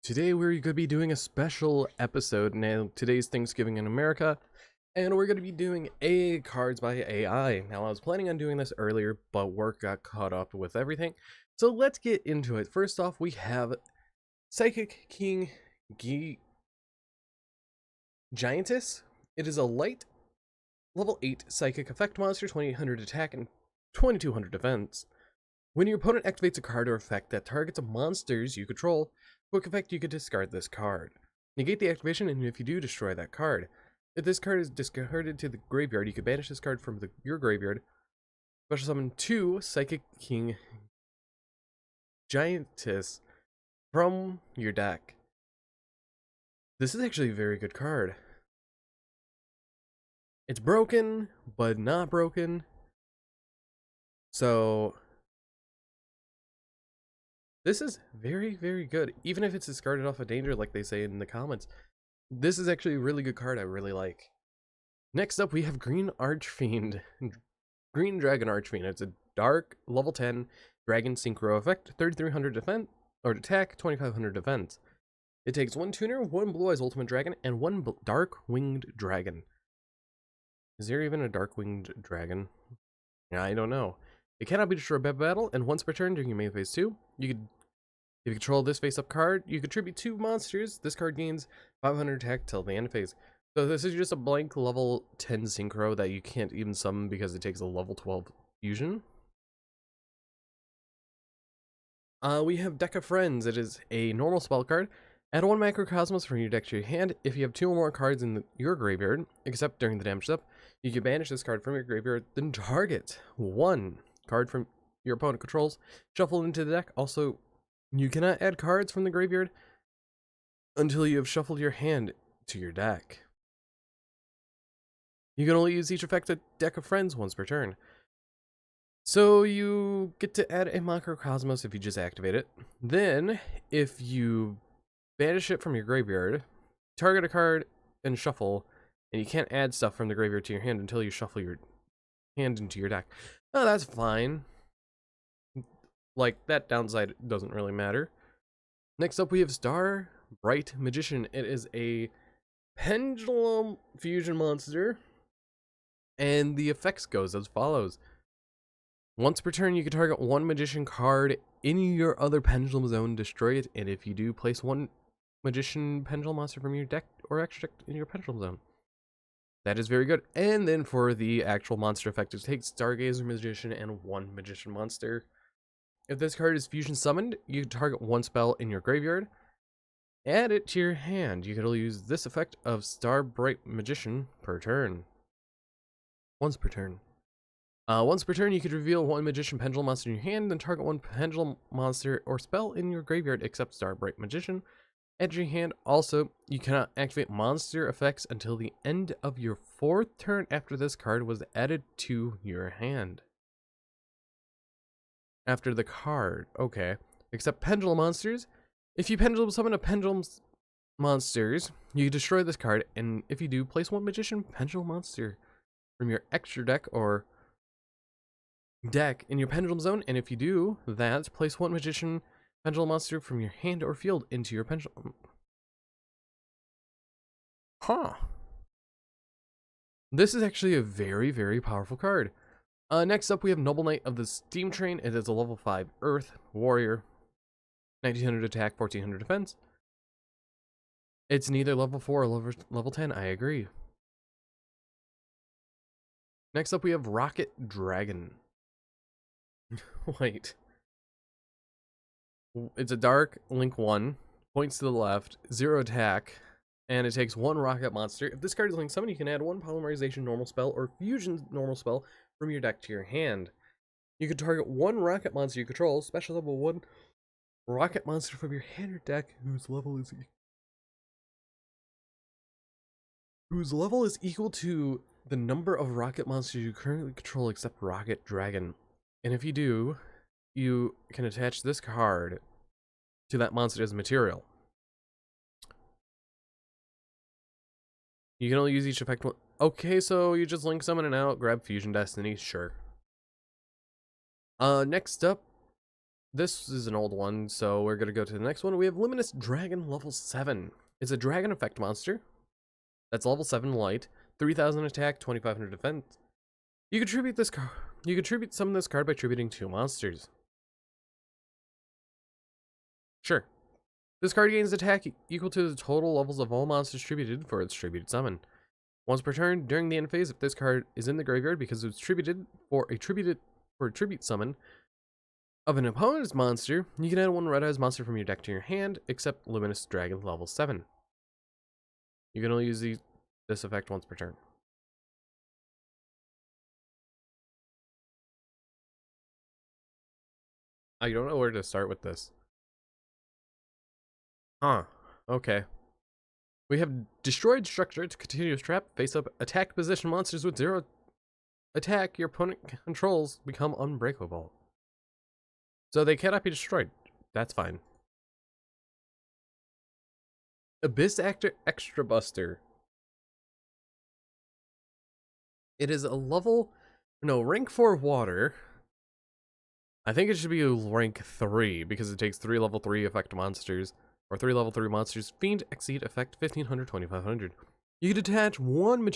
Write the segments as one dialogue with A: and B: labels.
A: Today we're going to be doing a special episode. Now, today's Thanksgiving in America, and we're going to be doing AA cards by AI. Now, I was planning on doing this earlier, but work got caught up with everything. So let's get into it. First off, we have Psychic King Giantess. It is a light level 8 psychic effect monster, 2800 attack and 2200 defense. When your opponent activates a card or effect that targets monsters you control, quick effect, you could discard this card. Negate the activation, and if you do, destroy that card. If this card is discarded to the graveyard, you could banish this card from your graveyard. Special summon 2 Psychic King Giantess from your deck. This is actually a very good card. It's broken, but not broken. So this is very, very good. Even if it's discarded off of danger, like they say in the comments. This is actually a really good card I really like. Next up, we have Green Archfiend. Green Dragon Archfiend. It's a dark, level 10, dragon synchro effect, 3300 defense, or attack, 2500 defense. It takes 1 tuner, 1 Blue Eyes Ultimate Dragon, and 1 Dark Winged Dragon. Is there even a Dark Winged Dragon? I don't know. It cannot be destroyed by battle, and once per turn during your main phase 2, if you control this face-up card, you contribute 2 monsters. This card gains 500 attack till the end phase. So this is just a blank level 10 synchro that you can't even summon because it takes a level 12 fusion. We have Deca Friends. It is a normal spell card. Add 1 Macrocosmos from your deck to your hand. If you have 2 or more cards in your graveyard, except during the damage step, you can banish this card from your graveyard, then target 1 card from your opponent controls, shuffle into the deck. Also, you cannot add cards from the graveyard until you have shuffled your hand to your deck. You can only use each effect a Deck of Friends once per turn. So you get to add a Macrocosmos if you just activate it. Then, if you banish it from your graveyard, target a card and shuffle, and you can't add stuff from the graveyard to your hand until you shuffle your hand into your deck. Oh, that's fine. Like, that downside doesn't really matter. Next up, we have Star Bright Magician. It is a pendulum fusion monster, and the effects goes as follows. Once per turn, you can target 1 magician card in your other pendulum zone, destroy it, and if you do, place 1 magician pendulum monster from your deck or extra deck in your pendulum zone. That is very good. And then for the actual monster effect, it takes Stargazer Magician and 1 magician monster. If this card is fusion summoned, you can target 1 spell in your graveyard, add it to your hand. You can only use this effect of Star Bright Magician per turn. Once per turn. Once per turn, you could reveal 1 magician pendulum monster in your hand, then target 1 pendulum monster or spell in your graveyard except Star Bright Magician. Add to your hand. Also, you cannot activate monster effects until the end of your 4th turn after this card was added to your hand. After the card, okay. Except pendulum monsters. If you pendulum summon a pendulum monsters, you destroy this card, and if you do, place 1 magician pendulum monster from your extra deck or deck in your pendulum zone, and if you do that, place 1 magician pendulum monster from your hand or field into your pendulum. Huh. This is actually a very, very powerful card. Next up, we have Noble Knight of the Steam Train. It is a level 5 Earth Warrior. 1900 attack, 1400 defense. It's neither level 4 or level 10, I agree. Next up, we have Rocket Dragon. Wait. It's a dark Link 1, points to the left, 0 attack, and it takes 1 rocket monster. If this card is Link summoned, you can add 1 polymerization normal spell or fusion normal spell from your deck to your hand. You can target 1 rocket monster you control, special level 1 rocket monster from your hand or deck whose level is equal to the number of rocket monsters you currently control except Rocket Dragon. And if you do, you can attach this card to that monster as material. You can only use each effect one. Okay, so you just link summon and out, grab Fusion Destiny, sure. Next up, This is an old one, so we're gonna go to the next one. We have Luminous Dragon level 7. It's a dragon effect monster. That's level 7 light, 3000 attack, 2500 defense. You contribute this card. You contribute summon this card by tributing 2 monsters. Sure. This card gains attack equal to the total levels of all monsters tributed for its tributed summon. Once per turn, during the end phase, if this card is in the graveyard because it's tributed for a tribute summon of an opponent's monster, you can add 1 red eyes monster from your deck to your hand, except Luminous Dragon level 7. You can only use this effect once per turn. I don't know where to start with this. Huh. Okay. We have destroyed structure to continuous trap, face up, attack position monsters with 0 attack your opponent controls become unbreakable. So they cannot be destroyed. That's fine. Abyss Actor Extra Buster. It is a rank 4 water. I think it should be a rank 3 because it takes 3 level 3 effect monsters, or 3 level 3 monsters. Fiend Exceed effect 1500, 2500. You can attach 1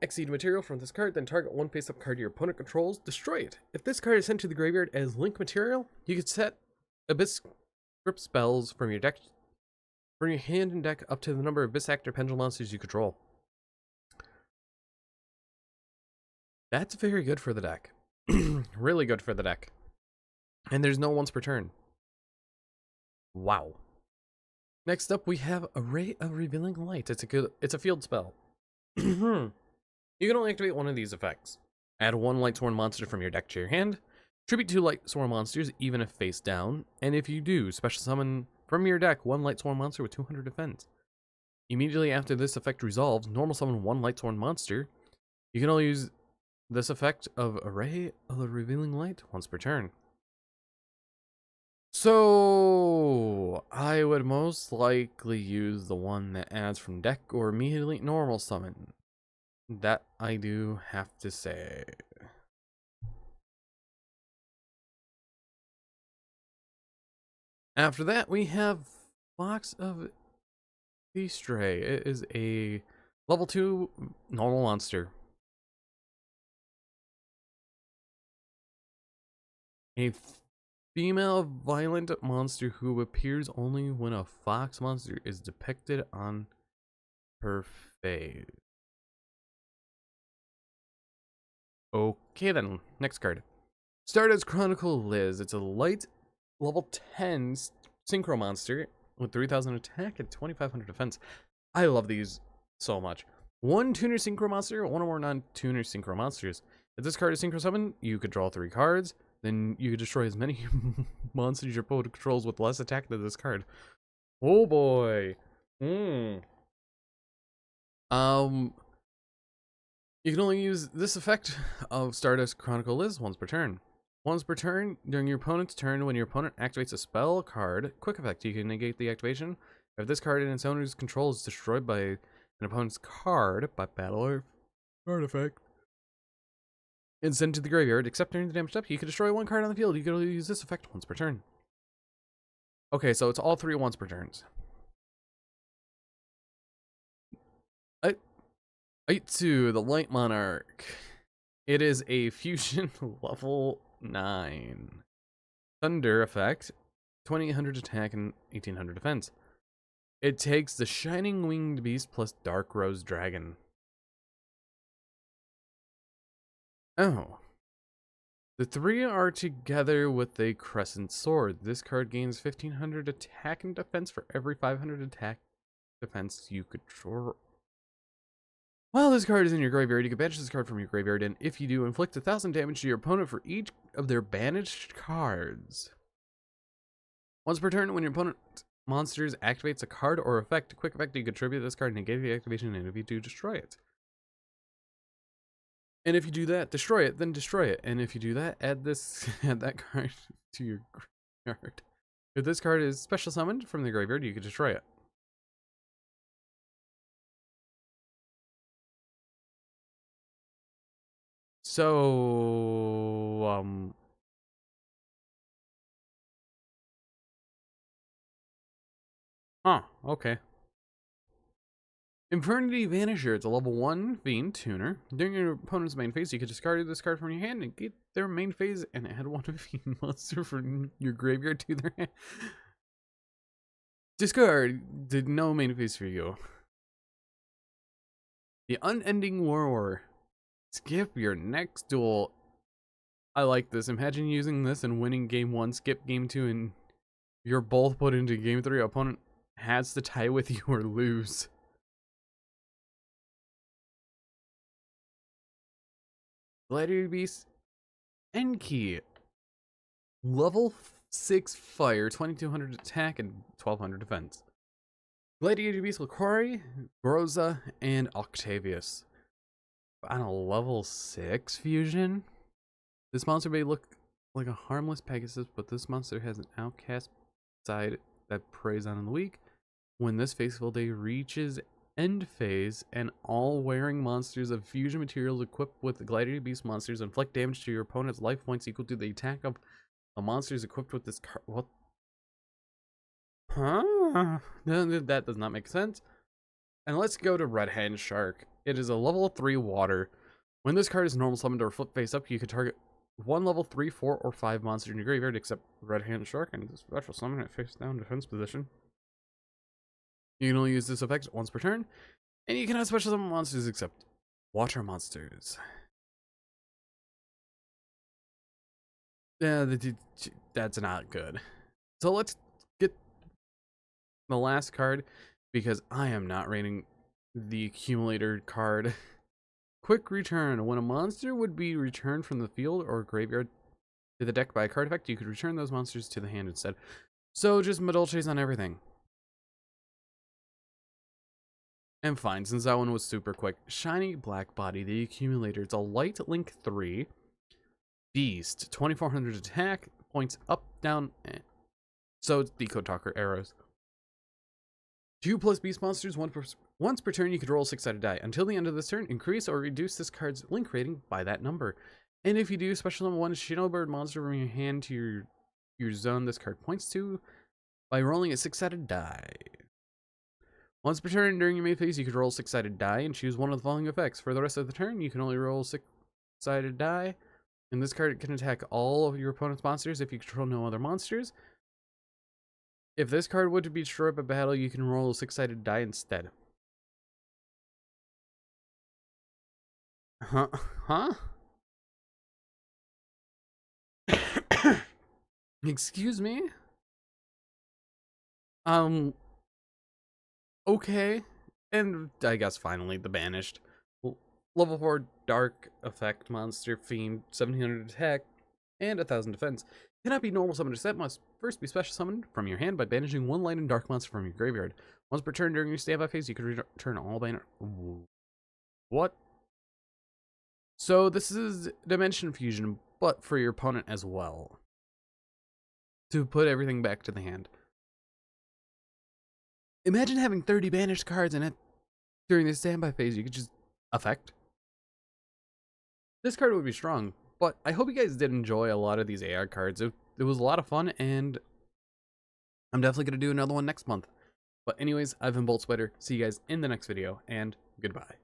A: Exceed material from this card, then target 1 face-up card your opponent controls, destroy it. If this card is sent to the graveyard as link material, you can set Abyss Grip spells from your hand and deck up to the number of Abyss Actor Pendulum monsters you control. That's very good for the deck. Really good for the deck. And there's no once per turn. Wow. Next up, we have Array of Revealing Light. It's a field spell. You can only activate 1 of these effects. Add 1 Lightsworn monster from your deck to your hand. Tribute 2 Lightsworn monsters, even if face down. And if you do, special summon from your deck 1 Lightsworn monster with 200 defense. Immediately after this effect resolves, normal summon 1 Lightsworn monster. You can only use this effect of Array of the Revealing Light once per turn. So I would most likely use the one that adds from deck or immediately normal summon. That I do have to say. After that, we have Box of Stray. It is a level 2 normal monster. A female violent monster who appears only when a fox monster is depicted on her face. Okay then, next card. Stardust Chronicle Liz. It's a light level 10 synchro monster with 3000 attack and 2500 defense. I love these so much. 1 tuner synchro monster, 1 or more non-tuner synchro monsters. If this card is synchro summon, you could draw 3 cards. Then you could destroy as many monsters your opponent controls with less attack than this card. Oh boy. You can only use this effect of Stardust Chronicle Liz once per turn. Once per turn, during your opponent's turn, when your opponent activates a spell card, quick effect, you can negate the activation. If this card in its owner's control is destroyed by an opponent's card by battle or artifact, and sent to the graveyard, except during the damage step, you can destroy 1 card on the field. You can only use this effect once per turn. Okay, so it's all 3 once per turns. Aitsu, the Light Monarch. It is a fusion level 9. Thunder effect, 2800 attack and 1800 defense. It takes the Shining Winged Beast plus Dark Rose Dragon. Oh. The 3 are together with a Crescent Sword. This card gains 1500 attack and defense for every 500 attack defense you control. While this card is in your graveyard, you can banish this card from your graveyard, and if you do, inflict 1000 damage to your opponent for each of their banished cards. Once per turn, when your opponent monsters activates a card or effect, quick effect, you contribute this card and negate the activation, and if you do, destroy it. And if you do that, destroy it, then destroy it. And if you do that, add that card to your graveyard. If this card is special summoned from the graveyard, you can destroy it. So, Huh, okay. Infernity Vanisher. It's a level 1 fiend tuner. During your opponent's main phase, you can discard this card from your hand and get their main phase and add one fiend monster from your graveyard to their hand. Discard did no main phase for you. The Unending War. Skip your next duel. I like this. Imagine using this and winning game 1, skip game 2, and you're both put into game 3. Opponent has to tie with you or lose. Gladiator Beast Enki. Level 6 fire, 2200 attack, and 1200 defense. Gladiator Beast Lucari, Groza, and Octavius. On a level 6 fusion, this monster may look like a harmless Pegasus, but this monster has an outcast side that preys on the weak. When this Faithful Day reaches end phase, and all wearing monsters of fusion materials equipped with the Gladiator Beast monsters inflict damage to your opponent's life points equal to the attack of the monsters equipped with this card. What? Huh? That does not make sense. And let's go to Red Hand Shark. It is a level 3 water. When this card is normal summoned or flip face up, you can target one level 3, 4, or 5 monster in your graveyard except Red Hand Shark and special summon at face down defense position. You can only use this effect once per turn, and you cannot special summon monsters except water monsters. Yeah, that's not good. So let's get the last card, because I am not rating the Accumulator card. Quick return. When a monster would be returned from the field or graveyard to the deck by a card effect, you could return those monsters to the hand instead. So just Medolces on everything. And fine, since that one was super quick. Shiny Black Body, the Accumulator. It's a light link 3. Beast, 2400 attack, points up, down, so it's Decode Talker arrows. 2+ beast monsters, once per turn you could roll a 6-sided die. Until the end of this turn, increase or reduce this card's link rating by that number. And if you do, special summon one Shinobird monster from your hand to your zone this card points to by rolling a 6-sided die. Once per turn during your main phase, you could roll a 6-sided die and choose one of the following effects. For the rest of the turn, you can only roll a 6-sided die. And this card can attack all of your opponent's monsters if you control no other monsters. If this card would be destroyed by battle, you can roll a 6-sided die instead. Huh? Excuse me? Okay. And I guess finally the banished. Level 4 dark effect monster fiend, 1700 attack, and 1000 defense. Cannot be normal summoned or set, must first be special summoned from your hand by banishing one light and dark monster from your graveyard. Once per turn during your standby phase, you can return all banner. What? So this is Dimension Fusion, but for your opponent as well. To put everything back to the hand. Imagine having 30 banished cards in it during the standby phase. You could just effect. This card would be strong, but I hope you guys did enjoy a lot of these AR cards. It was a lot of fun, and I'm definitely going to do another one next month. But anyways, I've been Bolt Spider. See you guys in the next video, and goodbye.